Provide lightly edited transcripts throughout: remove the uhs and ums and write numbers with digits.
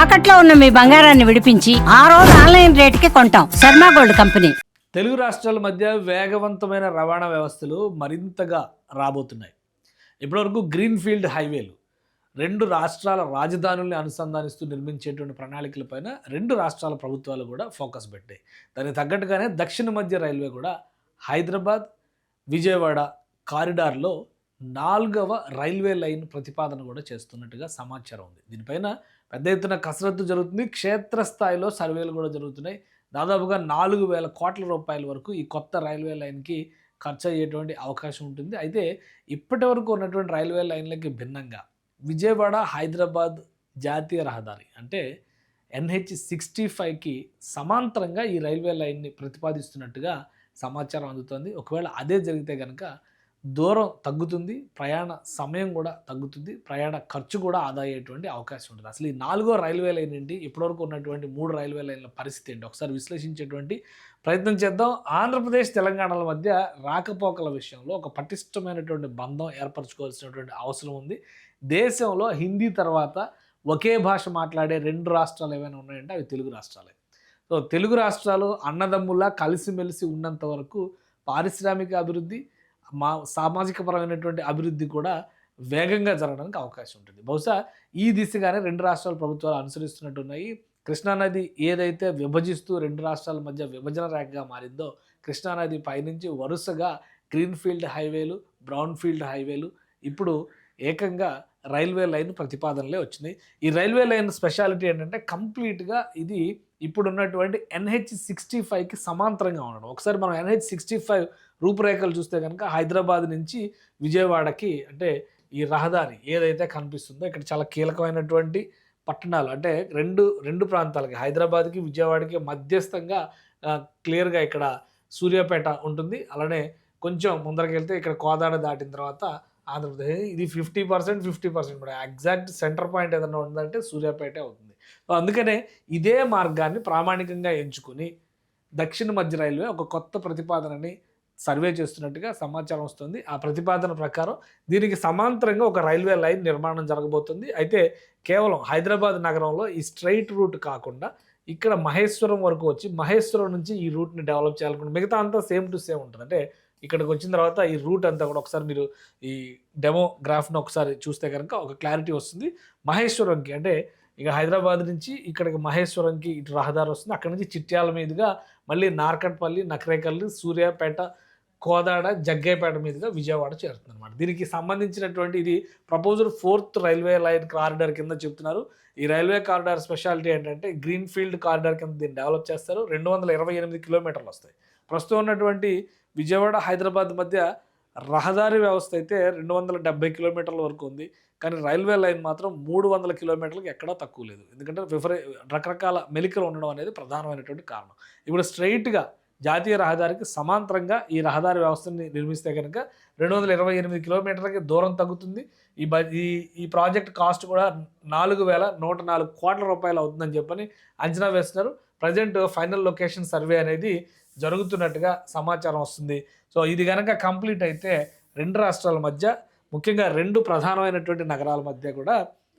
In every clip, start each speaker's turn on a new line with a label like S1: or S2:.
S1: తాకట్లో ఉన్న మీ బంగారాన్ని విడిపించి ఆ రోజు ఆన్లైన్ రేటుకి కొంటాం. Sharma gold company.
S2: తెలుగు రాష్ట్రాల మధ్య వేగవంతమైన రవాణా వ్యవస్థలు మరింతగా రాబోతున్నాయి. ఇప్పటివరకు గ్రీన్ఫీల్డ్ హైవేలు రెండు రాష్ట్రాల రాజధానుల్ని అనుసంధానిస్తూ నిర్మించేటువంటి ప్రణాళికలపైన రెండు రాష్ట్రాల ప్రభుత్వాలు కూడా ఫోకస్ పెట్టాయి. దానికి తగ్గట్టుగానే దక్షిణ మధ్య రైల్వే కూడా హైదరాబాద్ విజయవాడ కారిడార్లో 4వ రైల్వే లైన్ ప్రతిపాదన కూడా చేస్తున్నట్టుగా సమాచారం ఉంది. దీనిపైన పెద్ద ఎత్తున కసరత్తు జరుగుతుంది. క్షేత్రస్థాయిలో సర్వేలు కూడా జరుగుతున్నాయి. దాదాపుగా 4,000 కోట్ల రూపాయల వరకు ఈ కొత్త రైల్వే లైన్కి ఖర్చు అయ్యేటువంటి అవకాశం ఉంటుంది. అయితే ఇప్పటి వరకు ఉన్నటువంటి రైల్వే లైన్లకి భిన్నంగా విజయవాడ హైదరాబాద్ జాతీయ రహదారి అంటే NH65కి సమాంతరంగా ఈ రైల్వే లైన్ని ప్రతిపాదిస్తున్నట్టుగా సమాచారం అందుతోంది. ఒకవేళ అదే జరిగితే కనుక దూరం తగ్గుతుంది, ప్రయాణ సమయం కూడా తగ్గుతుంది, ప్రయాణ ఖర్చు కూడా ఆదా అయ్యేటువంటి అవకాశం ఉంటుంది. అసలు ఈ 4వ రైల్వే లైన్ ఏంటి, ఇప్పటివరకు ఉన్నటువంటి 3 రైల్వే లైన్ల పరిస్థితి ఏంటి, ఒకసారి విశ్లేషించేటువంటి ప్రయత్నం చేద్దాం. ఆంధ్రప్రదేశ్ తెలంగాణల మధ్య రాకపోకల విషయంలో ఒక పటిష్టమైనటువంటి బంధం ఏర్పరచుకోవాల్సినటువంటి అవసరం ఉంది. దేశంలో హిందీ తర్వాత ఒకే భాష మాట్లాడే 2 రాష్ట్రాలు ఏమైనా ఉన్నాయంటే అవి తెలుగు రాష్ట్రాలే. సో తెలుగు రాష్ట్రాలు అన్నదమ్ములా కలిసిమెలిసి ఉన్నంత వరకు పారిశ్రామిక అభివృద్ధి, సామాజిక పరమైనటువంటి అభివృద్ధి కూడా వేగంగా జరగడానికి అవకాశం ఉంటుంది. బహుశా ఈ దిశగానే 2 రాష్ట్రాల ప్రభుత్వాలు అనుసరిస్తున్నట్టున్నాయి. కృష్ణానది ఏదైతే విభజిస్తూ 2 రాష్ట్రాల మధ్య విభజన రేఖగా మారిందో, కృష్ణానది పైనుంచి వరుసగా గ్రీన్ఫీల్డ్ హైవేలు, బ్రౌన్ఫీల్డ్ హైవేలు, ఇప్పుడు ఏకంగా రైల్వే లైన్ ప్రతిపాదనలే వచ్చినాయి. ఈ రైల్వే లైన్ స్పెషాలిటీ ఏంటంటే కంప్లీట్గా ఇది ఇప్పుడున్నటువంటి NH65కి సమాంతరంగా ఉండడం. ఒకసారి మనం NH65 రూపురేఖలు చూస్తే కనుక హైదరాబాద్ నుంచి విజయవాడకి అంటే ఈ రహదారి ఏదైతే కనిపిస్తుందో ఇక్కడ చాలా కీలకమైనటువంటి పట్టణాలు అంటే రెండు ప్రాంతాలకి హైదరాబాద్కి విజయవాడకి మధ్యస్థంగా క్లియర్గా ఇక్కడ సూర్యాపేట ఉంటుంది. అలానే కొంచెం ముందరికి వెళ్తే ఇక్కడ కోదాడ దాటిన తర్వాత ఆంధ్రప్రదేశ్ ఇది 50% కూడా ఎగ్జాక్ట్ సెంటర్ పాయింట్ ఏదైనా ఉందంటే సూర్యాపేటే అవుతుంది. సో అందుకనే ఇదే మార్గాన్ని ప్రామాణికంగా ఎంచుకుని దక్షిణ మధ్య రైల్వే ఒక కొత్త ప్రతిపాదనని సర్వే చేస్తున్నట్టుగా సమాచారం వస్తుంది. ఆ ప్రతిపాదన ప్రకారం దీనికి సమాంతరంగా ఒక రైల్వే లైన్ నిర్మాణం జరగబోతుంది. అయితే కేవలం హైదరాబాద్ నగరంలో ఈ స్ట్రైట్ రూట్ కాకుండా ఇక్కడ మహేశ్వరం వరకు వచ్చి మహేశ్వరం నుంచి ఈ రూట్ని డెవలప్ చేయాలనుకుంటే మిగతా అంతా సేమ్ టు సేమ్ ఉంటుంది. అంటే ఇక్కడికి వచ్చిన తర్వాత ఈ రూట్ అంతా కూడా ఒకసారి మీరు ఈ డెమో గ్రాఫ్ను ఒకసారి చూస్తే కనుక ఒక క్లారిటీ వస్తుంది. మహేశ్వరంకి అంటే ఇక హైదరాబాద్ నుంచి ఇక్కడికి మహేశ్వరంకి ఇటు రహదారి వస్తుంది. అక్కడ నుంచి చిట్యాల మీదుగా మళ్ళీ నార్కట్పల్లి, నకరేకల్లి, సూర్యాపేట, కోదాడ, జగ్గైపేట మీదుగా విజయవాడ చేరుతుంది అనమాట. దీనికి సంబంధించినటువంటి ఇది proposed 4th railway line corridor కింద చెప్తున్నారు. ఈ రైల్వే కారిడార్ స్పెషాలిటీ ఏంటంటే గ్రీన్ఫీల్డ్ కారిడార్ కింద దీన్ని డెవలప్ చేస్తారు. 228 కిలోమీటర్లు వస్తాయి. ప్రస్తుతం ఉన్నటువంటి విజయవాడ హైదరాబాద్ మధ్య రహదారి వ్యవస్థ అయితే 270 కిలోమీటర్ల వరకు ఉంది. కానీ రైల్వే లైన్ మాత్రం 300 కిలోమీటర్లకు ఎక్కడా తక్కువ లేదు. ఎందుకంటే రకరకాల మెలికలు ఉండడం అనేది ప్రధానమైనటువంటి కారణం. ఇప్పుడు స్ట్రైట్గా జాతీయ రహదారికి సమాంతరంగా ఈ రహదారి వ్యవస్థని నిర్మిస్తే కనుక 228 కిలోమీటర్లకి దూరం తగ్గుతుంది. ఈ ప్రాజెక్ట్ కాస్ట్ కూడా 4,104 కోట్ల రూపాయలు అవుతుందని చెప్పని అంచనా వేస్తున్నారు. ప్రజెంట్ ఫైనల్ లొకేషన్ సర్వే అనేది జరుగుతున్నట్టుగా సమాచారం వస్తుంది. సో ఇది కనుక కంప్లీట్ అయితే 2 రాష్ట్రాల మధ్య ముఖ్యంగా 2 ప్రధానమైనటువంటి నగరాల మధ్య కూడా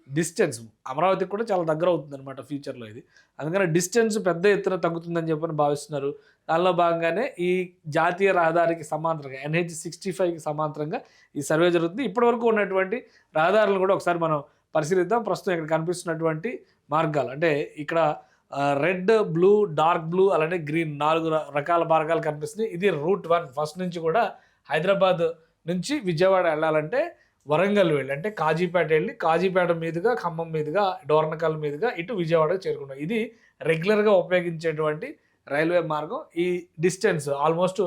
S2: డిస్టెన్స్ అమరావతికి కూడా చాలా దగ్గర అవుతుంది అనమాట ఫ్యూచర్లో ఇది. అందుకని డిస్టెన్స్ పెద్ద ఎత్తున తగ్గుతుందని చెప్పని భావిస్తున్నారు. దానిలో భాగంగానే ఈ జాతీయ రహదారికి సమాంతరంగా NH65కి సమాంతరంగా ఈ సర్వే జరుగుతుంది. ఇప్పటివరకు ఉన్నటువంటి రహదారులను కూడా ఒకసారి మనం పరిశీలిద్దాం. ప్రస్తుతం ఇక్కడ కనిపిస్తున్నటువంటి మార్గాలు అంటే ఇక్కడ రెడ్, బ్లూ, డార్క్ బ్లూ అలానే గ్రీన్ 4 రకాల మార్గాలు కనిపిస్తున్నాయి. ఇది రూట్ 1. ఫస్ట్ నుంచి కూడా హైదరాబాద్ నుంచి విజయవాడ వెళ్ళాలంటే వరంగల్ వెళ్ళి అంటే కాజీపేట వెళ్ళి కాజీపేట మీదుగా ఖమ్మం మీదుగా డోర్నకల్ మీదుగా ఇటు విజయవాడకు చేరుకున్నాం. ఇది రెగ్యులర్గా ఉపయోగించేటువంటి రైల్వే మార్గం. ఈ డిస్టెన్స్ ఆల్మోస్ట్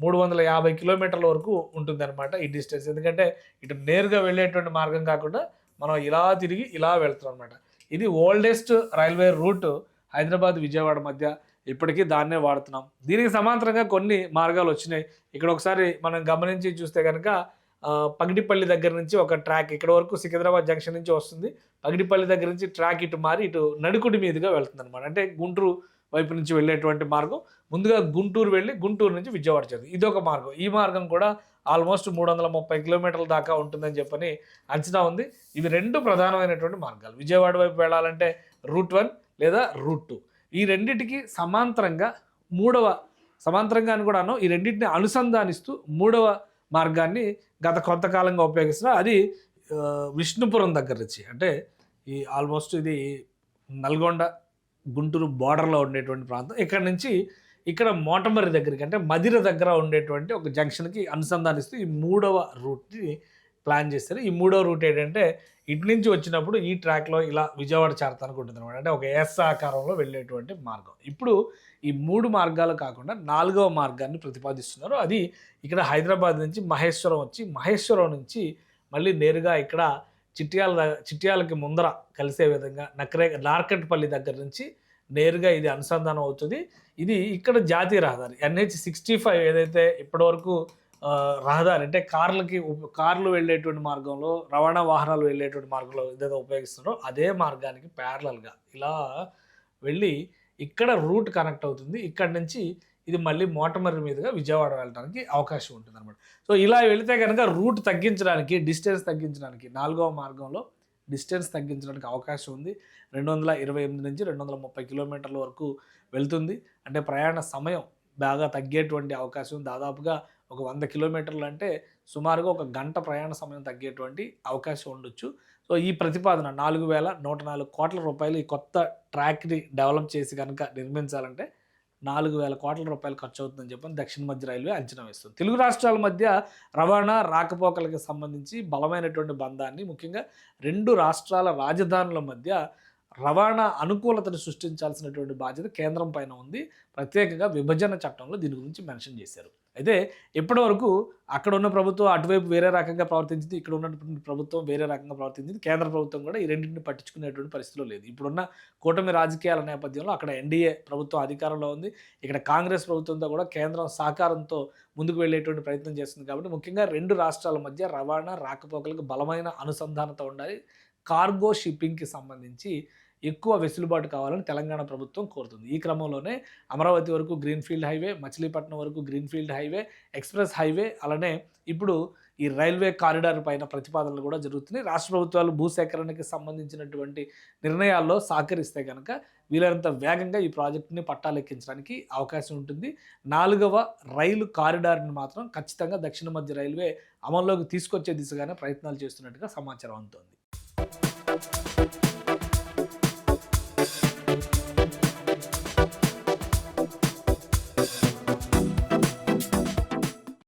S2: 350 కిలోమీటర్ల వరకు ఉంటుంది అనమాట ఈ డిస్టెన్స్. ఎందుకంటే ఇటు నేరుగా వెళ్ళేటువంటి మార్గం కాకుండా మనం ఇలా తిరిగి ఇలా వెళ్తాం అనమాట. ఇది oldest railway route Hyderabad Vijayawada మధ్య. ఇప్పటికీ దాన్నే వాడుతున్నాం. దీనికి సమాంతరంగా కొన్ని మార్గాలు వచ్చినాయి. ఇక్కడ ఒకసారి మనం గమనించి చూస్తే కనుక పగిడిపల్లి దగ్గర నుంచి ఒక ట్రాక్ ఇక్కడ వరకు సికింద్రాబాద్ జంక్షన్ నుంచి వస్తుంది. పగిడిపల్లి దగ్గర నుంచి ట్రాక్ ఇటు మారి ఇటు నడుకుడి మీదుగా వెళ్తుంది అనమాట. అంటే గుంటూరు వైపు నుంచి వెళ్ళేటువంటి మార్గం. ముందుగా గుంటూరు వెళ్ళి గుంటూరు నుంచి విజయవాడ చేరుతుంది. ఇదొక మార్గం. ఈ మార్గం కూడా ఆల్మోస్ట్ 330 కిలోమీటర్ల దాకా ఉంటుందని చెప్పని అంచనా ఉంది. ఇవి 2 ప్రధానమైనటువంటి మార్గాలు. విజయవాడ వైపు వెళ్ళాలంటే రూట్ 1 లేదా రూట్ 2. ఈ రెండిటికి సమాంతరంగా అని కూడా అన్నాం, ఈ రెండింటిని అనుసంధానిస్తూ మూడవ మార్గాన్ని గత కొంతకాలంగా ఉపయోగిస్తున్నారు. అది విష్ణుపురం దగ్గర నుంచి, అంటే ఈ ఆల్మోస్ట్ ఇది నల్గొండ గుంటూరు బార్డర్లో ఉండేటువంటి ప్రాంతం. ఇక్కడ నుంచి ఇక్కడ మోటమర్రి దగ్గరికి, అంటే మదిర దగ్గర ఉండేటువంటి ఒక జంక్షన్కి అనుసంధానిస్తూ ఈ మూడవ రూట్ని ప్లాన్ చేస్తారు. ఈ మూడవ రూట్ ఏంటంటే ఇటు నుంచి వచ్చినప్పుడు ఈ ట్రాక్లో ఇలా విజయవాడ చేరతానికి ఉంటుంది అనమాట. అంటే ఒక ఎస్ ఆకారంలో వెళ్ళేటువంటి మార్గం. ఇప్పుడు ఈ 3 మార్గాలు కాకుండా 4వ మార్గాన్ని ప్రతిపాదిస్తున్నారు. అది ఇక్కడ హైదరాబాద్ నుంచి మహేశ్వరం వచ్చి, మహేశ్వరం నుంచి మళ్ళీ నేరుగా ఇక్కడ చిట్యాలకి ముందర కలిసే విధంగా నార్కట్పల్లి దగ్గర నుంచి నేరుగా ఇది అనుసంధానం అవుతుంది. ఇది ఇక్కడ జాతీయ రహదారి NH65 ఏదైతే ఇప్పటివరకు రహదారి, అంటే కార్లు వెళ్ళేటువంటి మార్గంలో, రవాణా వాహనాలు వెళ్ళేటువంటి మార్గంలో ఏదైతే ఉపయోగిస్తున్నారో అదే మార్గానికి ప్యారలల్గా ఇలా వెళ్ళి ఇక్కడ రూట్ కనెక్ట్ అవుతుంది. ఇక్కడ నుంచి ఇది మళ్ళీ మోటమర్రి మీదుగా విజయవాడ వెళ్ళడానికి అవకాశం ఉంటుంది అనమాట. సో ఇలా వెళితే కనుక రూట్ తగ్గించడానికి, డిస్టెన్స్ తగ్గించడానికి, 4వ మార్గంలో డిస్టెన్స్ తగ్గించడానికి అవకాశం ఉంది. 228 నుంచి 230 కిలోమీటర్ల వరకు వెళ్తుంది. అంటే ప్రయాణ సమయం బాగా తగ్గేటువంటి అవకాశం, దాదాపుగా ఒక 100 కిలోమీటర్లు అంటే సుమారుగా 1 గంట ప్రయాణ సమయం తగ్గేటువంటి అవకాశం ఉండొచ్చు. సో ఈ ప్రతిపాదన 4,104 కోట్ల రూపాయలు ఈ కొత్త ట్రాక్ని డెవలప్ చేసి కనుక నిర్మించాలంటే 4,000 కోట్ల రూపాయలు ఖర్చు అవుతుందని చెప్పని దక్షిణ మధ్య రైల్వే అంచనా వేస్తుంది. తెలుగు రాష్ట్రాల మధ్య రవాణా రాకపోకలకు సంబంధించి బలమైనటువంటి బంధాన్ని, ముఖ్యంగా 2 రాష్ట్రాల రాజధానుల మధ్య రవాణా అనుకూలతను సృష్టించాల్సినటువంటి బాధ్యత కేంద్రం పైన ఉంది. ప్రత్యేకంగా విభజన చట్టంలో దీని గురించి మెన్షన్ చేశారు. అయితే ఇప్పటివరకు అక్కడ ఉన్న ప్రభుత్వం అటువైపు వేరే రకంగా ప్రవర్తించింది, ఇక్కడ ఉన్నటువంటి ప్రభుత్వం వేరే రకంగా ప్రవర్తించింది. కేంద్ర ప్రభుత్వం కూడా ఈ రెండింటిని పట్టించుకునేటువంటి పరిస్థితిలో లేదు. ఇప్పుడున్న కూటమి రాజకీయాల నేపథ్యంలో అక్కడ NDA ప్రభుత్వం అధికారంలో ఉంది, ఇక్కడ కాంగ్రెస్ ప్రభుత్వంతో కూడా కేంద్రం సహకారంతో ముందుకు వెళ్ళేటువంటి ప్రయత్నం చేస్తుంది. కాబట్టి ముఖ్యంగా 2 రాష్ట్రాల మధ్య రవాణా రాకపోకలకు బలమైన అనుసంధానత ఉండాలి. కార్గో షిప్పింగ్కి సంబంధించి ఎక్కువ వెసులుబాటు కావాలని తెలంగాణ ప్రభుత్వం కోరుతుంది. ఈ క్రమంలోనే అమరావతి వరకు గ్రీన్ఫీల్డ్ హైవే, మచిలీపట్నం వరకు గ్రీన్ఫీల్డ్ హైవే, ఎక్స్ప్రెస్ హైవే, అలానే ఇప్పుడు ఈ రైల్వే కారిడార్ పైన ప్రతిపాదనలు కూడా జరుగుతున్నాయి. రాష్ట్ర ప్రభుత్వాలు భూసేకరణకి సంబంధించినటువంటి నిర్ణయాల్లో సహకరిస్తే కనుక వీలైనంత వేగంగా ఈ ప్రాజెక్టుని పట్టాలెక్కించడానికి అవకాశం ఉంటుంది. 4వ రైలు కారిడార్ని మాత్రం ఖచ్చితంగా దక్షిణ మధ్య రైల్వే అమల్లోకి తీసుకొచ్చే దిశగానే ప్రయత్నాలు చేస్తున్నట్టుగా సమాచారం అందుతోంది.